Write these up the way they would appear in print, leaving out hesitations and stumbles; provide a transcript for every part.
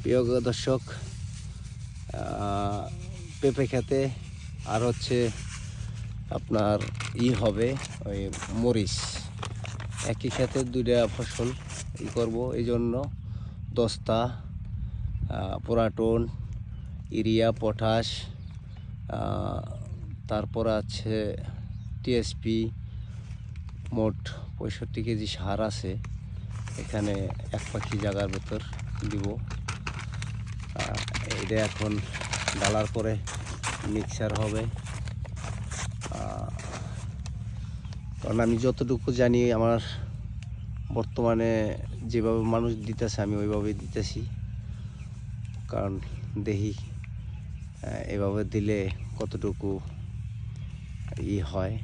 প্রিয় দর্শক, পেঁপে খেতে আর হচ্ছে আপনার হবে ওই মরিচ, একই খেতে দুইটা ফসল করব। এই জন্য দস্তা, পোরাটন, ইউরিয়া, পটাশ, তারপর আছে টিএসপি, মোট 65 কেজি সার আছে এখানে এক পাখি জায়গার ভেতর দিব। এটা এখন ডালার পরে মিক্সার হবে। কারণ আমি যতটুকু জানি, আমার বর্তমানে যেভাবে মানুষ দিতেছে আমি ওইভাবেই দিতেছি। কারণ দেখি এভাবে দিলে কতটুকু হয়।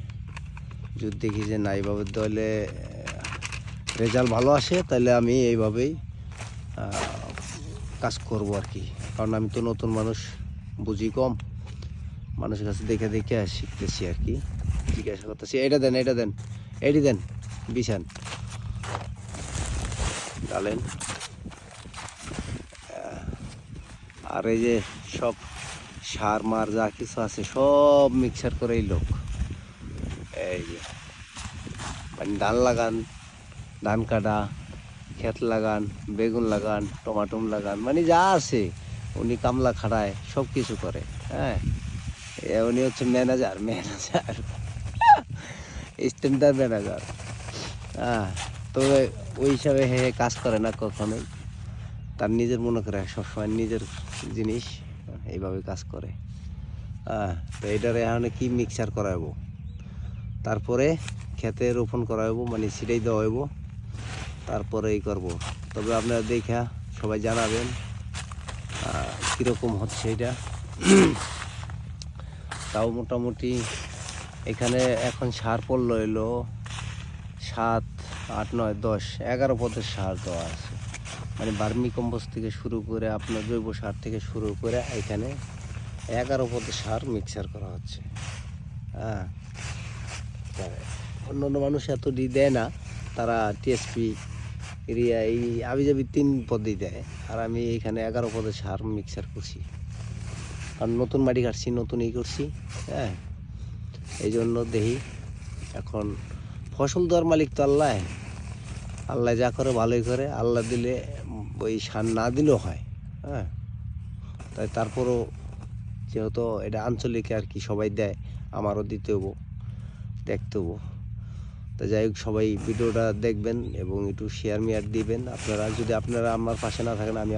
যদি দেখি যে না এইভাবে দিলে রেজাল্ট ভালো আসে, তাহলে আমি এইভাবেই কাজ করব আর কি। কারণ আমি তো নতুন মানুষ, বুঝি কম, মানুষের কাছে দেখে দেখে শিখতেছি আর কি, জিজ্ঞাসা করতেছি। এটা দেন, এটা দেন, এটি দেন, বিছান ডালেন। আর এই যে সব সার মার যা কিছু আছে সব মিক্সার করে এই লোক, এই যে মানে ধান লাগান, ধান কাটা, ক্ষেত লাগান, বেগুন লাগান, টমাটম লাগান, মানে যা আছে উনি কামলা খাড়ায়, সব কিছু করে। হ্যাঁ, উনি হচ্ছে ম্যানেজার স্ট্যান্ডার্ড ম্যানেজার। হ্যাঁ, তবে ওই হিসাবে হে কাজ করে না কখনোই। তার নিজের মনে করে সবসময় নিজের জিনিস এইভাবে কাজ করে। হ্যাঁ, তো এইটারে এখন কি মিক্সার করাবো, তারপরে খেতে রোপণ করাবো, মানে সেটাই দেওয়া হইব, তারপরে এই করবো। তবে আপনারা দেখা সবাই জানাবেন কীরকম হচ্ছে এটা। তাও মোটামুটি এখানে এখন সার পড়লো এলো 7, 8, 9, 10, 11 পদের সার দেওয়া আছে। মানে ভার্মি কম্পোস্ট থেকে শুরু করে আপনার জৈব সার থেকে শুরু করে এখানে 11 পদের সার মিক্সার করা হচ্ছে। হ্যাঁ, অন্য অন্য মানুষ এত দেয় না, তারা টিএসপি, ইউরিয়া এই আবিজাবি 3 পদেই দেয়, আর আমি এখানে 11 পদের সার মিক্সার করছি। কারণ নতুন মাটি কাটছি, নতুন করছি। হ্যাঁ, এই জন্য দেখি এখন ফসল দেওয়ার মালিক তো আল্লাহ, আল্লাহ যা করে ভালোই করে। আল্লাহ দিলে ওই সার না দিলেও হয়। হ্যাঁ, তাই তারপরও যেহেতু এটা আঞ্চলিক আর কি, সবাই দেয়, আমারও দিতে হবো, দেখতে হবো। তা যাই হোক, সবাই ভিডিওটা দেখবেন এবং একটু শেয়ার দিবেন। আপনারা যদি আপনারা আমার পাশে না থাকেন, আমি